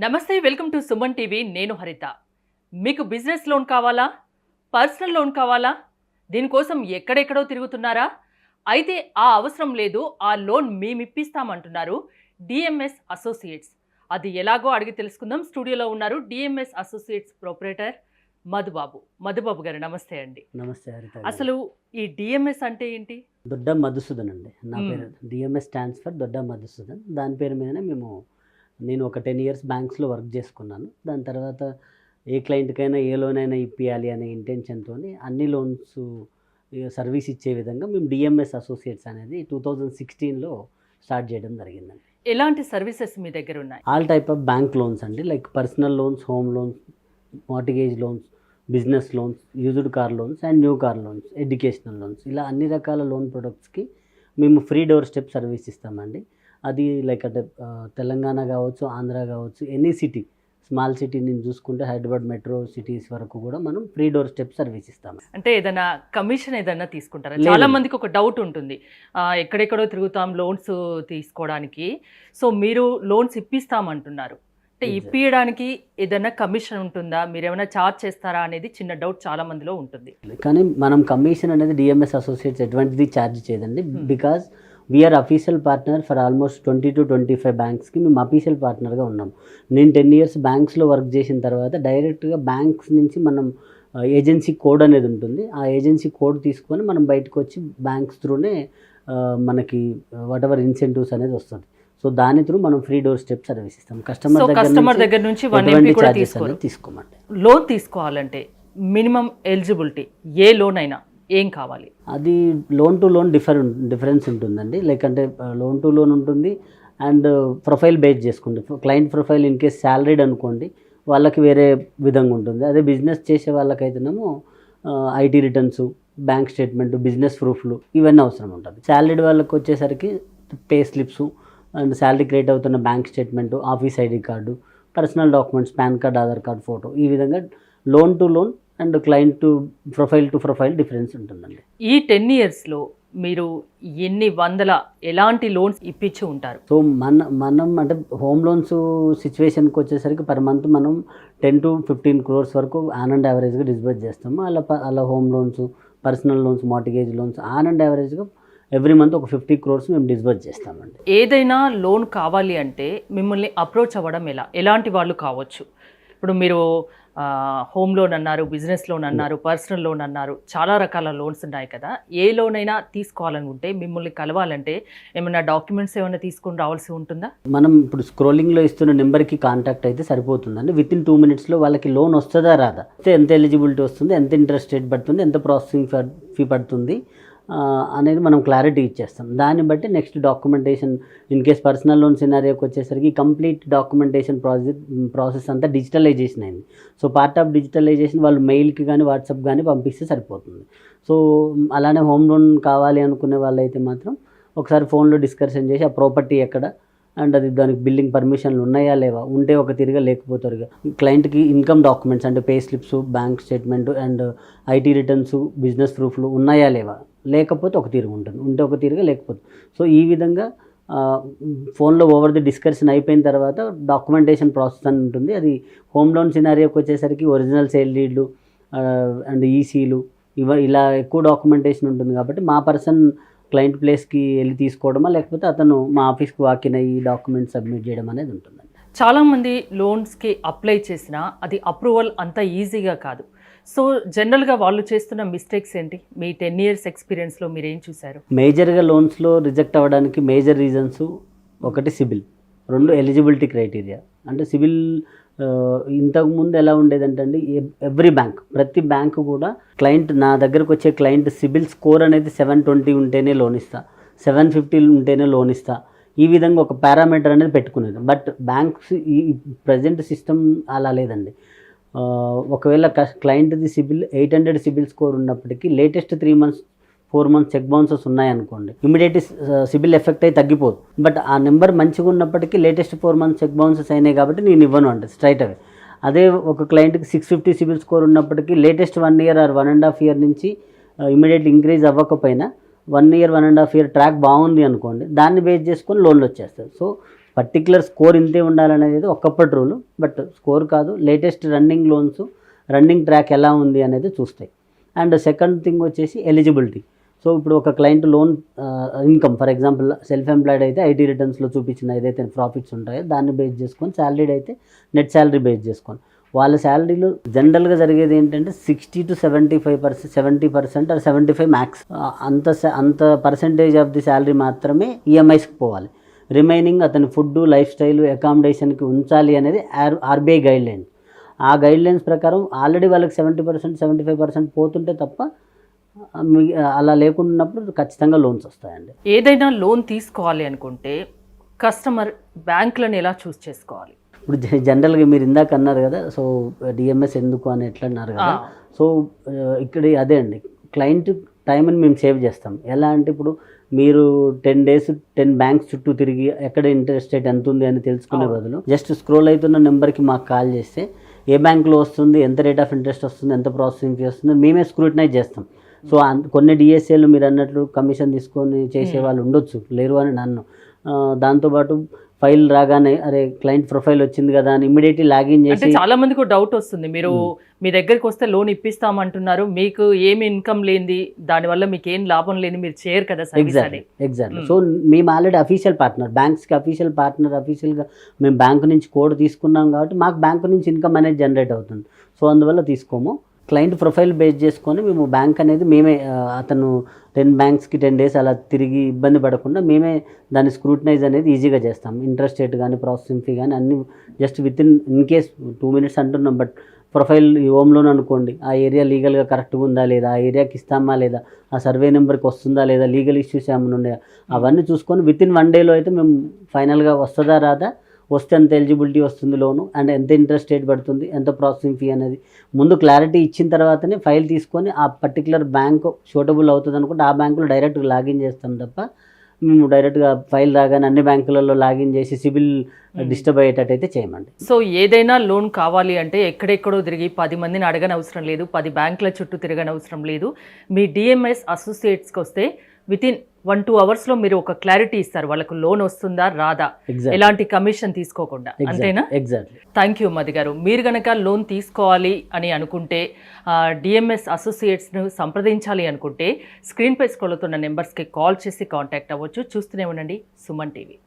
నమస్తే welcome to Suman TV. నేను హరిత. మీకు బిజినెస్ లోన్ కావాలా, పర్సనల్ లోన్ కావాలా, దీనికోసం ఎక్కడెక్కడో తిరుగుతున్నారా? అయితే ఆ అవసరం లేదు, ఆ లోన్ మేమిప్పిస్తామంటున్నారు డిఎంఎస్ అసోసియేట్స్. అది ఎలాగో అడిగి తెలుసుకుందాం. స్టూడియోలో ఉన్నారు డిఎంఎస్ అసోసియేట్స్ ప్రొపరేటర్ మధుబాబు గారు. నమస్తే అండి. నమస్తే హరిత. అసలు ఈ డిఎంఎస్ అంటే ఏంటి? దొడ్డ మధుసూదన్ అండి నా పేరు. DMs stands for Dodda Madhusudan. దాని పేరు మీదనే నేను ఒక 10 years బ్యాంక్స్లో వర్క్ చేసుకున్నాను. దాని తర్వాత ఏ క్లయింట్కైనా ఏ లోన్ అయినా ఇప్పియాలి అనే ఇంటెన్షన్తో అన్ని లోన్స్ సర్వీస్ ఇచ్చే విధంగా మేము డిఎంఎస్ అసోసియేట్స్ అనేది 2016లో స్టార్ట్ చేయడం జరిగిందండి. ఎలాంటి సర్వీసెస్ మీ దగ్గర ఉన్నాయి? All type of bank loans అండి, like personal loans, home loans, mortgage loans, business loans, used car loans and new car loans, educational loans, ఇలా అన్ని రకాల లోన్ ప్రొడక్ట్స్కి మేము ఫ్రీ డోర్ స్టెప్ సర్వీస్ ఇస్తామండి. అది లైక్ అంటే తెలంగాణ కావచ్చు, ఆంధ్ర కావచ్చు, ఎనీ సిటీ, స్మాల్ సిటీ నేను చూసుకుంటే హైదరాబాద్ మెట్రో సిటీస్ వరకు కూడా మనం ఫ్రీ డోర్ స్టెప్ సర్వీస్ ఇస్తాము. అంటే ఏదైనా కమిషన్ ఏదైనా తీసుకుంటారా? చాలా మందికి ఒక డౌట్ ఉంటుంది, ఎక్కడెక్కడో తిరుగుతాం లోన్స్ తీసుకోవడానికి, సో మీరు లోన్స్ ఇప్పిస్తామంటున్నారు, అంటే ఇప్పించడానికి ఏదైనా కమిషన్ ఉంటుందా, మీరు ఏమైనా ఛార్జ్ చేస్తారా అనేది చిన్న డౌట్ చాలా మందిలో ఉంటుంది. కానీ మనం కమిషన్ అనేది డిఎంఎస్ అసోసియేట్స్ ఎటువంటిది ఛార్జ్ చేయదండి. Because we are official partner for almost 20 to 25 బ్యాంక్స్కి మేము అఫీషియల్ పార్ట్నర్గా ఉన్నాం. నేను 10 years బ్యాంక్స్లో వర్క్ చేసిన తర్వాత డైరెక్ట్గా బ్యాంక్స్ నుంచి మనం ఏజెన్సీ కోడ్ అనేది ఉంటుంది. ఆ ఏజెన్సీ కోడ్ తీసుకొని మనం బయటకు వచ్చి బ్యాంక్స్ త్రూనే మనకి వాట్ ఎవర్ ఇన్సెంటివ్స్ అనేది వస్తుంది. సో దాని త్రూ మనం ఫ్రీ డోర్ స్టెప్ సర్వీస్ ఇస్తాం. కస్టమర్ దగ్గర నుంచి తీసుకోమండి. లోన్ తీసుకోవాలంటే మినిమం ఎలిజిబిలిటీ ఏ లోన్ అయినా ఏం కావాలి? అది లోన్ టు లోన్ డిఫరెన్స్ ఉంటుందండి. లైక్ అంటే లోన్ టు లోన్ ఉంటుంది అండ్ ప్రొఫైల్ బేస్ చేసుకుంటే client profile in case salaried అనుకోండి, వాళ్ళకి వేరే విధంగా ఉంటుంది. అదే బిజినెస్ చేసే వాళ్ళకైతేనేమో IT returns, bank statement, business ప్రూఫ్లు ఇవన్నీ అవసరం ఉంటుంది. శాలరీడ్ వాళ్ళకి వచ్చేసరికి pay slips and salary create అవుతున్న bank statement, office ID card, personal documents, pan card, Aadhaar card, photo, ఈ విధంగా loan to loan and client to profile difference ఉంటుందండి. ఈ 10 yearsలో మీరు ఎన్ని వందల ఎలాంటి లోన్స్ ఇప్పించి ఉంటారు? సో మనం అంటే హోమ్ లోన్స్ సిచ్యువేషన్కి వచ్చేసరికి పర్ మంత్ మనం 10 to 15 crores వరకు ఆన్ అండ్ యావరేజ్గా డిస్బర్స్ చేస్తాము. అలా home loans, personal loans, mortgage loans on and యావరేజ్గా ఎవ్రీ మంత్ ఒక 50 crores మేము డిస్బర్స్ చేస్తామండి. ఏదైనా లోన్ కావాలి అంటే మిమ్మల్ని అప్రోచ్ అవ్వడం ఎలాంటి వాళ్ళు కావచ్చు? ఇప్పుడు మీరు హోమ్ లోన్ అన్నారు, బిజినెస్ లోన్ అన్నారు, పర్సనల్ లోన్ అన్నారు, చాలా రకాల లోన్స్ ఉన్నాయి కదా. ఏ లోన్ అయినా తీసుకోవాలనుకుంటే మిమ్మల్ని కలవాలంటే ఏమైనా డాక్యుమెంట్స్ ఏమైనా తీసుకొని రావాల్సి ఉంటుందా? మనం ఇప్పుడు స్క్రోలింగ్లో ఇస్తున్న నెంబర్కి కాంటాక్ట్ అయితే సరిపోతుందండి. విత్ ఇన్ 2 minutesలో వాళ్ళకి లోన్ వస్తుందా రాదా, ఎంత ఎలిజిబిలిటీ వస్తుంది, ఎంత ఇంట్రెస్ట్ రేట్ పడుతుంది, ఎంత ప్రాసెసింగ్ ఫీ పడుతుంది అనేది మనం క్లారిటీ ఇచ్చేస్తాం. దాన్ని బట్టి next documentation, in case personal loan సినారియోకి వచ్చేసరికి కంప్లీట్ డాక్యుమెంటేషన్ ప్రాసెస్ అంతా డిజిటలైజేషన్ అయింది. సో పార్ట్ ఆఫ్ డిజిటలైజేషన్ వాళ్ళు మెయిల్కి కానీ వాట్సాప్ కానీ పంపిస్తే సరిపోతుంది. సో అలానే హోమ్ లోన్ కావాలి అనుకునే వాళ్ళైతే మాత్రం ఒకసారి ఫోన్లో డిస్కషన్ చేసి ఆ ప్రాపర్టీ ఎక్కడ అండ్ అది దానికి బిల్డింగ్ పర్మిషన్లు ఉన్నాయా లేవా, ఉంటే ఒక తిరిగా లేకపోతారుగా, క్లయింట్కి ఇన్కమ్ డాక్యుమెంట్స్ అంటే pay slips, bank statement and IT returns, business ప్రూఫ్లు ఉన్నాయా లేవా, లేకపోతే ఒక తిరుగు ఉంటుంది, ఉంటే ఒక తిరిగా లేకపోతే. సో ఈ విధంగా ఫోన్లో ఓవర్ ది డిస్కషన్ అయిపోయిన తర్వాత డాక్యుమెంటేషన్ ప్రాసెస్ అని ఉంటుంది. అది హోమ్ లోన్ సినారియోకి వచ్చేసరికి ఒరిజినల్ సేల్ డీడ్లు అండ్ ఈసీలు ఇలా ఎక్కువ డాక్యుమెంటేషన్ ఉంటుంది. కాబట్టి మా పర్సన్ క్లయింట్ ప్లేస్కి వెళ్ళి తీసుకోవడమా, లేకపోతే అతను మా ఆఫీస్కి వాకిన్ అయ్యి డాక్యుమెంట్ సబ్మిట్ చేయడం అనేది ఉంటుందండి. చాలామంది లోన్స్కి అప్లై చేసినా అది అప్రూవల్ అంత ఈజీగా కాదు. సో జనరల్గా వాళ్ళు చేస్తున్న మిస్టేక్స్ ఏంటి? మీ 10 years ఎక్స్పీరియన్స్లో మీరు ఏం చూసారు? మేజర్గా లోన్స్లో రిజెక్ట్ అవ్వడానికి మేజర్ రీజన్స్ ఒకటి సిబిల్, 2 ఎలిజిబిలిటీ క్రైటీరియా. అంటే సిబిల్ ఇంతకుముందు ఎలా ఉండేదంటే అండి, ఎవ్రీ బ్యాంక్, ప్రతి బ్యాంకు కూడా క్లయింట్ నా దగ్గరకు వచ్చే క్లయింట్ సిబిల్ స్కోర్ అనేది 720 ఉంటేనే లోన్ ఇస్తా, 750 ఉంటేనే లోన్ ఇస్తా, ఈ విధంగా ఒక పారామీటర్ అనేది పెట్టుకునేది. బట్ బ్యాంక్స్ ఈ ప్రజెంట్ సిస్టమ్ అలా లేదండి. ఒకవేళ క్లయింట్ది సిబిల్ 800 సిబిల్ స్కోర్ ఉన్నప్పటికీ latest 3 months 4 months check bounces ఉన్నాయనుకోండి, ఇమీడియట్ సిబిల్ ఎఫెక్ట్ అయి తగ్గిపోదు. బట్ ఆ నెంబర్ మంచిగా ఉన్నప్పటికీ లేటెస్ట్ 4 months చెక్ బౌన్సెస్ అయినాయి కాబట్టి నేను ఇవ్వను అంటే స్ట్రైట్ అవే. అదే ఒక క్లయింట్కి 650 సిబిల్ స్కోర్ ఉన్నప్పటికీ లేటెస్ట్ 1 year or 1.5 year నుంచి ఇమీడియట్లీ ఇంక్రీజ్ అవ్వకపోయినా 1 year 1.5 year ట్రాక్ బాగుంది అనుకోండి, దాన్ని బేస్ చేసుకొని లోన్లు వచ్చేస్తారు. సో పర్టికులర్ స్కోర్ ఇంతే ఉండాలనేది ఒకప్పటి రూలు, బట్ స్కోర్ కాదు, latest running loans running track ఎలా ఉంది అనేది చూస్తాయి. అండ్ సెకండ్ థింగ్ వచ్చేసి ఎలిజిబిలిటీ. సో ఇప్పుడు ఒక client loan income, for example self employed అయితే ఐటీ రిటర్న్స్లో చూపించిన ఏదైతే ప్రాఫిట్స్ ఉంటాయో దాన్ని బేస్ చేసుకొని, శాలరీడ్ అయితే నెట్ శాలరీ బేస్ చేసుకొని, వాళ్ళ శాలరీలో జనరల్గా జరిగేది ఏంటంటే 60 to 75%, 70% ఆర్ 75 మ్యాక్స్, అంత పర్సంటేజ్ ఆఫ్ ది శాలరీ మాత్రమే ఈఎంఐస్కి పోవాలి. రిమైనింగ్ అతని ఫుడ్, లైఫ్ స్టైల్, అకామిడేషన్కి ఉంచాలి అనేది ఆర్బీఐ గైడ్ లైన్స్. ఆ గైడ్ లైన్స్ ప్రకారం ఆల్రెడీ వాళ్ళకి 70%, 75% పోతుంటే తప్ప అలా లేకున్నప్పుడు ఖచ్చితంగా లోన్స్ వస్తాయండి. ఏదైనా లోన్ తీసుకోవాలి అనుకుంటే కస్టమర్ బ్యాంకులను ఎలా చూస్ చేసుకోవాలి? ఇప్పుడు జనరల్గా మీరు ఇందాక అన్నారు కదా, సో డిఎంఎస్ ఎందుకు అని ఎట్లా అన్నారు కదా. సో ఇక్కడ అదే అండి, క్లయింట్ టైంని మేము సేవ్ చేస్తాం. ఎలా అంటే ఇప్పుడు మీరు 10 days 10 బ్యాంక్స్ చుట్టూ తిరిగి ఎక్కడ ఇంట్రెస్ట్ రేట్ ఎంత ఉంది అని తెలుసుకునే బదులు జస్ట్ స్క్రోల్ అవుతున్న నెంబర్కి మాకు కాల్ చేస్తే ఏ బ్యాంకులో వస్తుంది, ఎంత రేట్ ఆఫ్ ఇంట్రెస్ట్ వస్తుంది, ఎంత ప్రాసెసింగ్ ఫీ వస్తుంది మేమే స్క్రూటినైజ్ చేస్తాం. సో కొన్ని డిఎస్ఏలు మీరు అన్నట్లు కమిషన్ తీసుకొని చేసే వాళ్ళు ఉండొచ్చు, లేరు అని నన్ను. దాంతోపాటు ఫైల్ రాగానే అరే క్లయింట్ ప్రొఫైల్ వచ్చింది కదా అని ఇమీడియట్లీ లాగిన్ చేసి, చాలా మందికి డౌట్ వస్తుంది, మీరు మీ దగ్గరికి వస్తే లోన్ ఇప్పిస్తామంటున్నారు, మీకు ఏమి ఇన్కమ్ లేనిది, దానివల్ల మీకు ఏం లాభం లేని మీరు చేయరు కదా. ఎగ్జాక్ట్లీ. సో మేము ఆల్రెడీ అఫీషియల్ పార్ట్నర్, బ్యాంక్స్కి అఫీషియల్ పార్ట్నర్, అఫీషియల్గా మేము బ్యాంకు నుంచి కోడ్ తీసుకున్నాం కాబట్టి మాకు బ్యాంకు నుంచి ఇన్కమ్ అనేది జనరేట్ అవుతుంది. సో అందువల్ల తీసుకోము. క్లయింట్ ప్రొఫైల్ బేస్ చేసుకొని మేము బ్యాంక్ అనేది మేమే, అతను 10 బ్యాంక్స్కి 10 days అలా తిరిగి ఇబ్బంది పడకుండా మేమే దాన్ని స్క్రూటినైజ్ అనేది ఈజీగా చేస్తాం. ఇంట్రెస్ట్ రేట్ కానీ ప్రాసెసింగ్ ఫీ కానీ అన్నీ జస్ట్ ఇన్ కేస్ 2 minutes అంటున్నాం, బట్ ప్రొఫైల్ హోమ్ లోన్ అనుకోండి, ఆ ఏరియా లీగల్గా కరెక్ట్గా ఉందా లేదా, ఆ ఏరియాకి ఇస్తామా లేదా, ఆ సర్వే నెంబర్కి వస్తుందా లేదా, లీగల్ ఇష్యూస్ ఏమైనా ఉన్నాయా అవన్నీ చూసుకొని వితిన్ 1 day అయితే మేము ఫైనల్గా వస్తుందా రాదా, వస్తే ఎంత ఎలిజిబిలిటీ వస్తుంది లోను, అండ్ ఎంత ఇంట్రెస్ట్ రేట్ పడుతుంది, ఎంత ప్రాసెసింగ్ ఫీ అనేది ముందు క్లారిటీ ఇచ్చిన తర్వాతనే ఫైల్ తీసుకొని ఆ పర్టికులర్ బ్యాంక్ షూటబుల్ అవుతుంది అనుకుంటే ఆ బ్యాంకులో డైరెక్ట్గా లాగిన్ చేస్తాం తప్ప మేము డైరెక్ట్గా ఫైల్ రాగానే అన్ని బ్యాంకులలో లాగిన్ చేసి సిబిల్ డిస్టర్బ్ అయ్యేటట్టయితే చేయమండి. సో ఏదైనా లోన్ కావాలి అంటే ఎక్కడెక్కడో తిరిగి 10 మందిని అడగని అవసరం లేదు, 10 బ్యాంకుల చుట్టూ తిరగని అవసరం లేదు. మీ డిఎంఎస్ అసోసియేట్స్కి వస్తే వితిన్ 1-2 hours మీరు ఒక క్లారిటీ ఇస్తారు, వాళ్ళకు లోన్ వస్తుందా రాదా, ఎలాంటి కమిషన్ తీసుకోకుండా, అంతేనా? ఎగ్జాక్ట్లీ. థ్యాంక్ యూ మది గారు. మీరు కనుక లోన్ తీసుకోవాలి అని అనుకుంటే, డిఎంఎస్ అసోసియేట్స్ను సంప్రదించాలి అనుకుంటే స్క్రీన్పై స్క్రోల్ అవుతున్న నెంబర్స్కి కాల్ చేసి కాంటాక్ట్ అవ్వచ్చు. చూస్తూనే ఉండండి సుమన్ టీవీ.